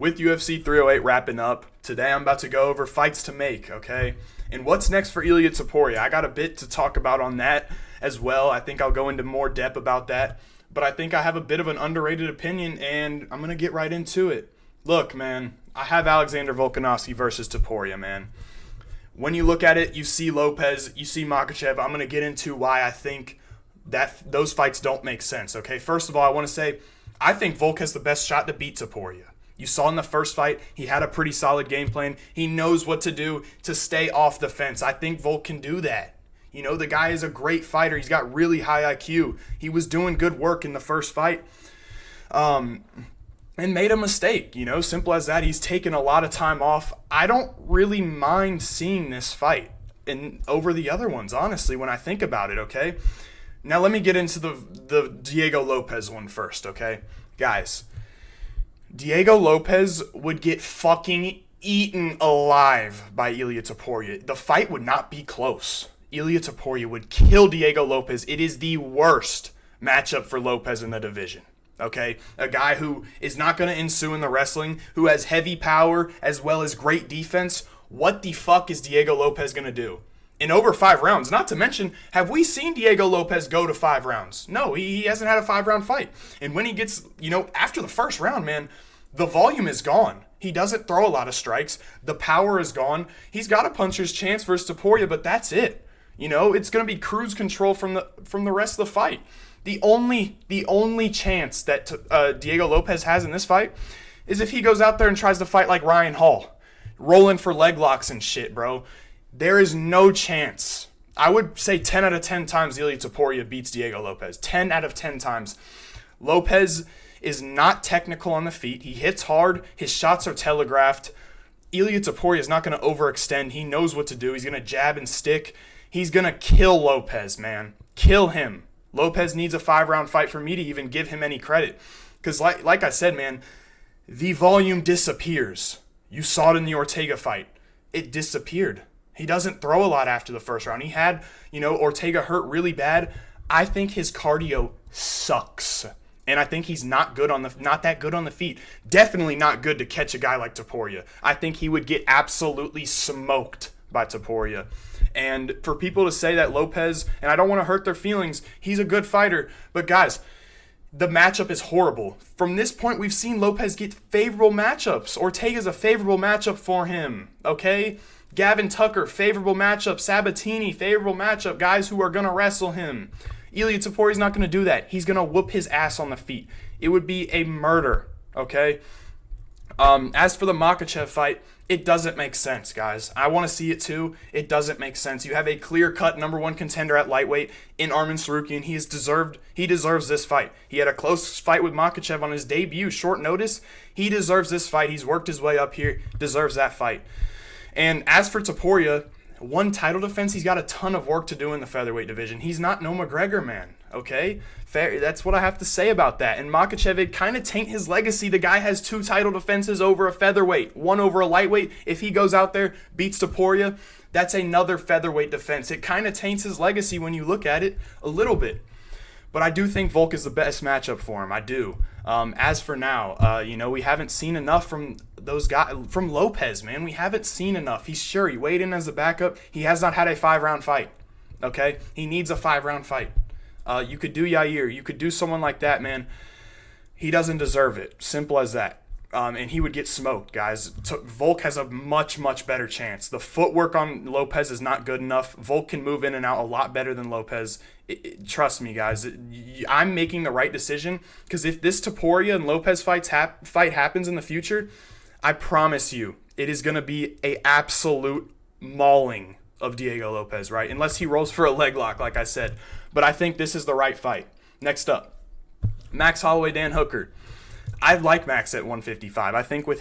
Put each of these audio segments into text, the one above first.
with UFC 308 wrapping up, today I'm about to go over fights to make, okay? And what's next for Ilia Topuria? I got a bit to talk about on that as well. I think I'll go into more depth about that. But I think I have a bit of an underrated opinion, and I'm going to get right into it. Look, man, I have Alexander Volkanovski versus Topuria, man. When you look at it, you see Lopez, you see Makhachev. I'm going to get into why I think that those fights don't make sense, okay? First of all, I want to say I think Volk has the best shot to beat Topuria. You saw in the first fight, he had a pretty solid game plan. He knows what to do to stay off the fence. I think Volk can do that. You know, the guy is a great fighter. He's got really high IQ. He was doing good work in the first fight and made a mistake, you know, simple as that. He's taken a lot of time off. I don't really mind seeing this fight over the other ones, honestly, when I think about it, okay? Now let me get into the Diego Lopez one first, okay? Guys, Diego Lopez would get fucking eaten alive by Ilia Topuria. The fight would not be close. Ilia Topuria would kill Diego Lopez. It is the worst matchup for Lopez in the division, okay? A guy who is not going to ensue in the wrestling, who has heavy power as well as great defense. What the fuck is Diego Lopez going to do? In over 5 rounds, not to mention, have we seen Diego Lopez go to 5 rounds? No, he hasn't had a 5-round fight. And when he gets, you know, after the first round, man, the volume is gone. He doesn't throw a lot of strikes. The power is gone. He's got a puncher's chance versus Topuria, but that's it. You know, it's going to be cruise control from the rest of the fight. The only chance that Diego Lopez has in this fight is if he goes out there and tries to fight like Ryan Hall, rolling for leg locks and shit, bro. There is no chance. I would say 10 out of 10 times Ilia Topuria beats Diego Lopez. 10 out of 10 times. Lopez is not technical on the feet. He hits hard. His shots are telegraphed. Ilia Topuria is not going to overextend. He knows what to do. He's going to jab and stick. He's going to kill Lopez, man. Kill him. Lopez needs a 5-round fight for me to even give him any credit. Because like I said, man, the volume disappears. You saw it in the Ortega fight. It disappeared. He doesn't throw a lot after the first round. He had, you know, Ortega hurt really bad. I think his cardio sucks. And I think he's not that good on the feet. Definitely not good to catch a guy like Topuria. I think he would get absolutely smoked by Topuria. And for people to say that Lopez, and I don't want to hurt their feelings, he's a good fighter. But guys, the matchup is horrible. From this point, we've seen Lopez get favorable matchups. Ortega's a favorable matchup for him, okay? Gavin Tucker, favorable matchup. Sabatini, favorable matchup. Guys who are going to wrestle him. Ilia Topuria's not going to do that. He's going to whoop his ass on the feet. It would be a murder, okay? As for the Makhachev fight, it doesn't make sense, guys. I want to see it too. It doesn't make sense. You have a clear-cut number 1 contender at lightweight in Arman Tsarukyan. He deserves this fight. He had a close fight with Makhachev on his debut, short notice. He deserves this fight. He's worked his way up here, deserves that fight. And as for Topuria, 1 title defense, he's got a ton of work to do in the featherweight division. He's not no McGregor, man, okay? Fair, that's what I have to say about that. And Makhachev, it kind of taint his legacy. The guy has 2 title defenses over a featherweight, 1 over a lightweight. If he goes out there, beats Topuria, that's another featherweight defense. It kind of taints his legacy when you look at it a little bit. But I do think Volk is the best matchup for him. I do. As for now, you know, we haven't seen enough from those guys, from Lopez, man. We haven't seen enough. He weighed in as a backup. He has not had a 5-round fight. Okay? He needs a 5-round fight. You could do Yair. You could do someone like that, man. He doesn't deserve it. Simple as that. And he would get smoked, guys. Volk has a much, much better chance. The footwork on Lopez is not good enough. Volk can move in and out a lot better than Lopez. Trust me, guys. I'm making the right decision because if this Topuria and Lopez fight happens in the future, I promise you it is going to be an absolute mauling of Diego Lopez, right? Unless he rolls for a leg lock, like I said. But I think this is the right fight. Next up, Max Holloway, Dan Hooker. I like Max at 155. I think with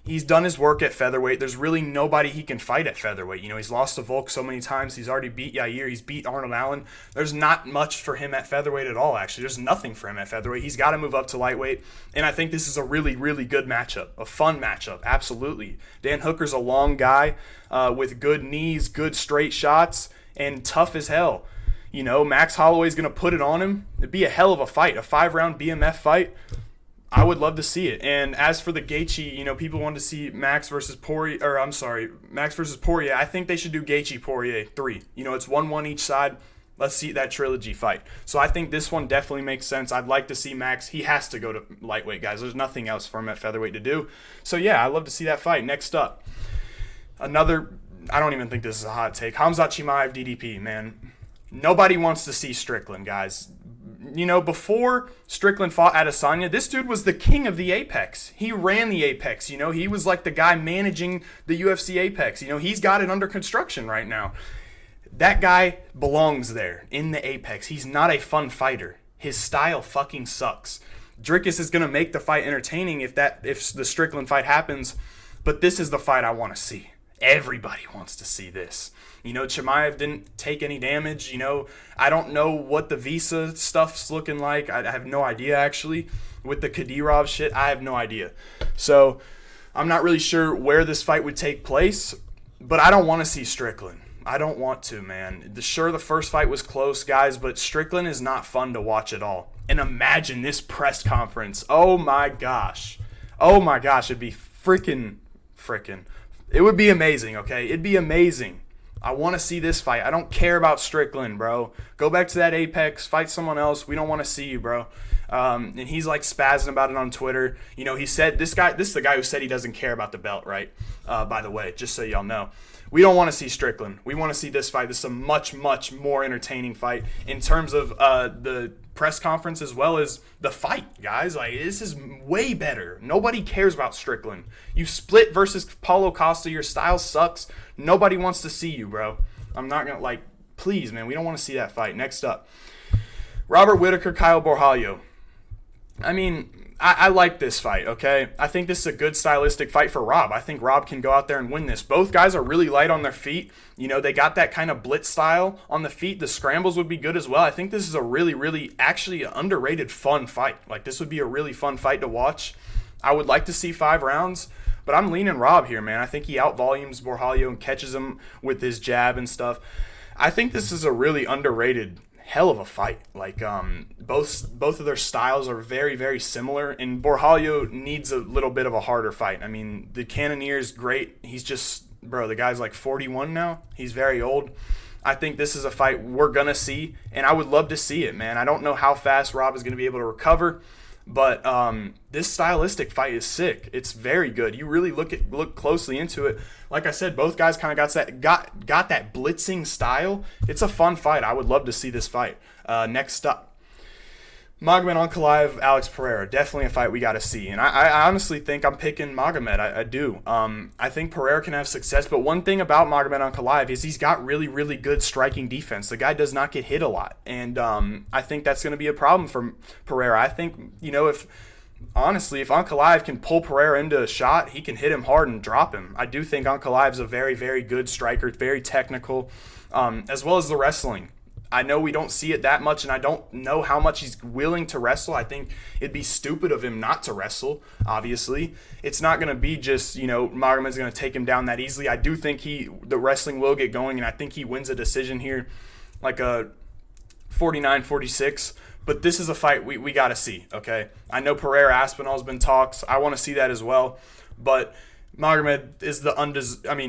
he's done his work at featherweight. There's really nobody he can fight at featherweight. You know, he's lost to Volk so many times. He's already beat Yair. He's beat Arnold Allen. There's not much for him at featherweight at all, actually. There's nothing for him at featherweight. He's got to move up to lightweight. And I think this is a really, really good matchup, a fun matchup, absolutely. Dan Hooker's a long guy with good knees, good straight shots, and tough as hell. You know, Max Holloway's going to put it on him. It'd be a hell of a fight, a 5-round BMF fight. I would love to see it. And as for the Gaethje, people want to see Max versus Poirier. I think they should do Gaethje Poirier 3. It's 1-1 each side. Let's see that trilogy fight. So I think this one definitely makes sense. I'd like to see Max. He has to go to lightweight, guys. There's nothing else for him at featherweight to do. So yeah, I'd love to see that fight. Next up, another, I don't even think this is a hot take, Khamzat Chimaev DDP, man. Nobody wants to see Strickland, guys. Before Strickland fought Adesanya, this dude was the king of the Apex. He ran the Apex. He was like the guy managing the UFC Apex. He's got it under construction right now. That guy belongs there in the Apex. He's not a fun fighter. His style fucking sucks. Dricus is going to make the fight entertaining if the Strickland fight happens, but this is the fight I want to see. Everybody wants to see this. Chimaev didn't take any damage. I don't know what the visa stuff's looking like. I have no idea, actually. With the Kadyrov shit, I have no idea. So I'm not really sure where this fight would take place, but I don't want to see Strickland. I don't want to, man. Sure, the first fight was close, guys, but Strickland is not fun to watch at all. And imagine this press conference. Oh, my gosh. It'd be freaking. It would be amazing, okay? It'd be amazing. I want to see this fight. I don't care about Strickland, bro. Go back to that Apex. Fight someone else. We don't want to see you, bro. And he's like spazzing about it on Twitter. He said, this is the guy who said he doesn't care about the belt, right? By the way, just so y'all know. We don't want to see Strickland. We want to see this fight. This is a much, much more entertaining fight in terms of the press conference as well as the fight, guys. Like, this is way better. Nobody cares about Strickland. You split versus Paulo Costa. Your style sucks. Nobody wants to see you, bro. I'm not going to, please, man. We don't want to see that fight. Next up, Robert Whittaker, Kyle Borralho. I mean, I like this fight, okay? I think this is a good stylistic fight for Rob. I think Rob can go out there and win this. Both guys are really light on their feet. They got that kind of blitz style on the feet. The scrambles would be good as well. I think this is a really, really actually underrated fun fight. This would be a really fun fight to watch. I would like to see 5 rounds, but I'm leaning Rob here, man. I think he outvolumes Borralho and catches him with his jab and stuff. I think this is a really underrated hell of a fight. Both of their styles are very, very similar, and Borralho needs a little bit of a harder fight. I mean, the Cannoneer is great. He's just, the guy's 41 now. He's very old. I think this is a fight we're going to see, and I would love to see it, man. I don't know how fast Rob is going to be able to recover, but this stylistic fight is sick. It's very good. You really look closely into it. Like I said, both guys kind of got that blitzing style. It's a fun fight. I would love to see this fight. Next up, Magomed Ankalaev, Alex Pereira. Definitely a fight we got to see. And I honestly think I'm picking Magomed. I do. I think Pereira can have success. But one thing about Magomed Ankalaev is he's got really, really good striking defense. The guy does not get hit a lot. And I think that's going to be a problem for Pereira. I think, if Ankalaev can pull Pereira into a shot, he can hit him hard and drop him. I do think Ankalaev's a very, very good striker, very technical, as well as the wrestling. I know we don't see it that much, and I don't know how much he's willing to wrestle. I think it'd be stupid of him not to wrestle, obviously. It's not going to be just, Magomed's going to take him down that easily. I do think the wrestling will get going, and I think he wins a decision here, like a 49-46. But this is a fight we got to see, okay? I know Pereira Aspinall's been talks. I want to see that as well. But Magomed is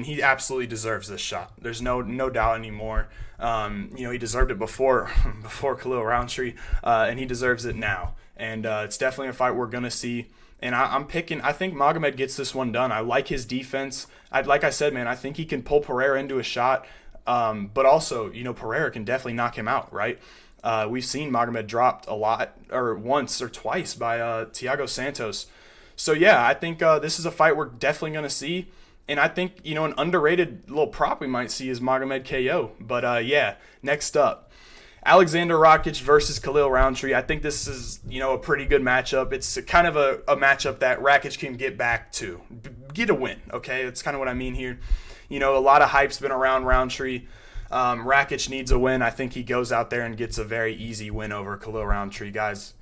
he absolutely deserves this shot. There's no doubt anymore. He deserved it before Khalil Roundtree, and he deserves it now. And it's definitely a fight we're going to see. And I think Magomed gets this one done. I like his defense. Like I said, man, I think he can pull Pereira into a shot. But also, Pereira can definitely knock him out, right? We've seen Magomed dropped once or twice by Thiago Santos. So, yeah, I think this is a fight we're definitely going to see. And I think, an underrated little prop we might see is Magomed KO. But, yeah, next up, Alesander Rakic versus Khalil Roundtree. I think this is, a pretty good matchup. It's kind of a matchup that Rakic can get back to. Get a win, okay? That's kind of what I mean here. A lot of hype's been around Roundtree. Rakic needs a win. I think he goes out there and gets a very easy win over Khalil Roundtree. Guys,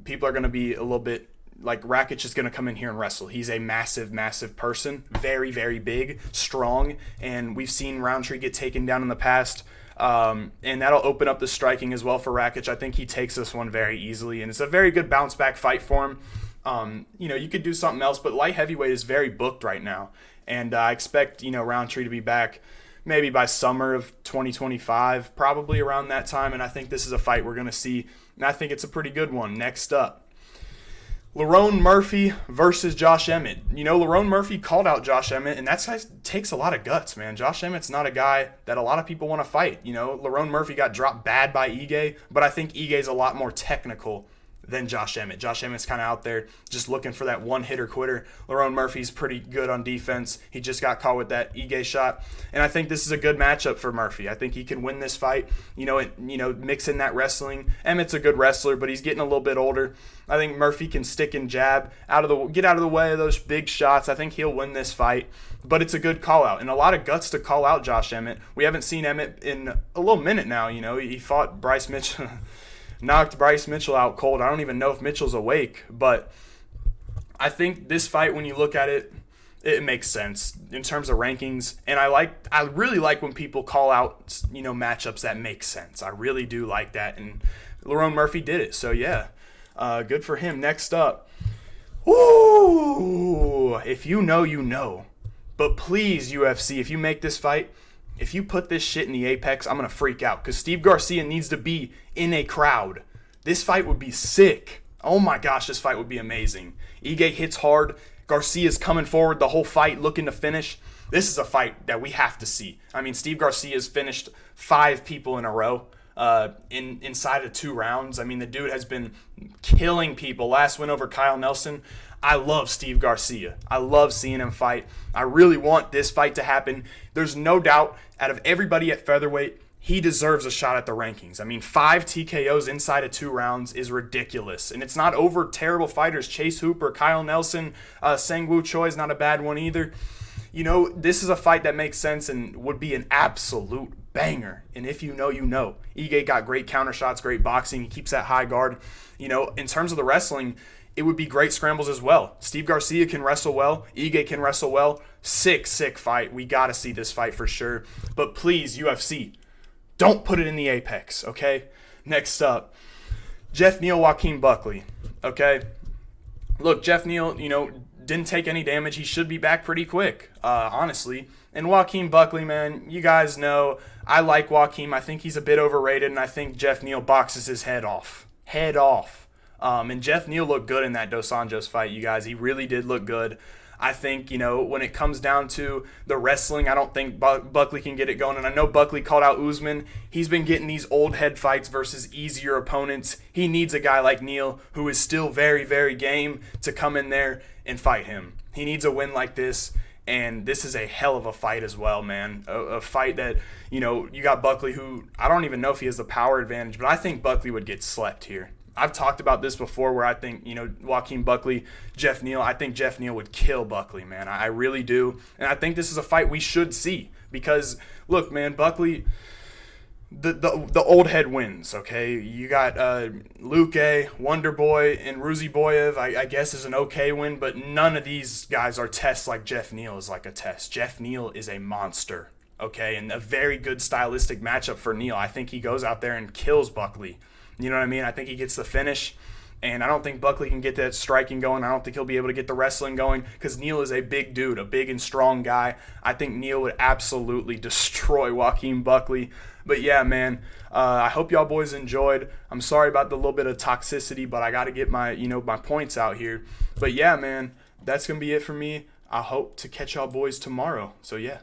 people are going to be a little bit like Rakic is going to come in here and wrestle. He's a massive, massive person, very, very big, strong, and we've seen Roundtree get taken down in the past. And that'll open up the striking as well for Rakic. I think he takes this one very easily, and it's a very good bounce back fight for him. You could do something else, but light heavyweight is very booked right now. And I expect, Roundtree to be back maybe by summer of 2025, probably around that time. And I think this is a fight we're going to see, and I think it's a pretty good one. Next up, Lerone Murphy versus Josh Emmett. Lerone Murphy called out Josh Emmett, and that guy takes a lot of guts, man. Josh Emmett's not a guy that a lot of people want to fight. Lerone Murphy got dropped bad by Ige, but I think Ige's a lot more technical than Josh Emmett. Josh Emmett's kind of out there just looking for that one-hitter quitter. Lerone Murphy's pretty good on defense. He just got caught with that Ige shot, and I think this is a good matchup for Murphy. I think he can win this fight. Mix in that wrestling. Emmett's a good wrestler, but he's getting a little bit older. I think Murphy can stick and jab, get out of the way of those big shots. I think he'll win this fight, but it's a good call-out, and a lot of guts to call out Josh Emmett. We haven't seen Emmett in a little minute now. He fought Bryce Mitchell. Knocked Bryce Mitchell out cold. I don't even know if Mitchell's awake, but I think this fight, when you look at it, it makes sense in terms of rankings. And I really like when people call out, matchups that make sense. I really do like that, and Lerone Murphy did it. So yeah, good for him. Next up, if you know, you know. But please, UFC, if you make this fight, if you put this shit in the Apex, I'm going to freak out, because Steve Garcia needs to be in a crowd. This fight would be sick. Oh my gosh, this fight would be amazing. Ige hits hard. Garcia's coming forward the whole fight looking to finish. This is a fight that we have to see. I mean, Steve Garcia's finished 5 people in a row inside of 2 rounds. I mean, the dude has been killing people. Last win over Kyle Nelson. I love Steve Garcia. I love seeing him fight. I really want this fight to happen. There's no doubt, out of everybody at featherweight, he deserves a shot at the rankings. I mean, 5 TKOs inside of 2 rounds is ridiculous. And it's not over terrible fighters. Chase Hooper, Kyle Nelson, Sang-Woo Choi is not a bad one either. This is a fight that makes sense and would be an absolute banger. And if you know, you know. Ige got great counter shots, great boxing. He keeps that high guard. In terms of the wrestling, it would be great scrambles as well. Steve Garcia can wrestle well. Ige can wrestle well. Sick fight. We got to see this fight for sure. But please, UFC, don't put it in the Apex, okay? Next up, Geoff Neal, Joaquin Buckley, okay? Look, Geoff Neal, didn't take any damage. He should be back pretty quick, honestly. And Joaquin Buckley, man, you guys know I like Joaquin. I think he's a bit overrated, and I think Geoff Neal boxes his head off. And Geoff Neal looked good in that Dos Anjos fight, you guys. He really did look good. I think, when it comes down to the wrestling, I don't think Buckley can get it going. And I know Buckley called out Usman. He's been getting these old head fights versus easier opponents. He needs a guy like Neal, who is still very, very game, to come in there and fight him. He needs a win like this. And this is a hell of a fight as well, man. A fight that, you got Buckley, who I don't even know if he has the power advantage, but I think Buckley would get slept here. I've talked about this before, where I think, Joaquin Buckley, Geoff Neal, I think Geoff Neal would kill Buckley, man. I really do. And I think this is a fight we should see, because, look, man, Buckley, the old head wins, okay? You got Luque, Wonderboy, and Ruzi Boyev, I guess, is an okay win, but none of these guys are tests like Geoff Neal is like a test. Geoff Neal is a monster, okay? And a very good stylistic matchup for Neal. I think he goes out there and kills Buckley. You know what I mean? I think he gets the finish, and I don't think Buckley can get that striking going. I don't think he'll be able to get the wrestling going, because Neal is a big dude, a big and strong guy. I think Neal would absolutely destroy Joaquin Buckley. But yeah, man, I hope y'all boys enjoyed. I'm sorry about the little bit of toxicity, but I got to get my points out here. But yeah, man, that's going to be it for me. I hope to catch y'all boys tomorrow. So yeah.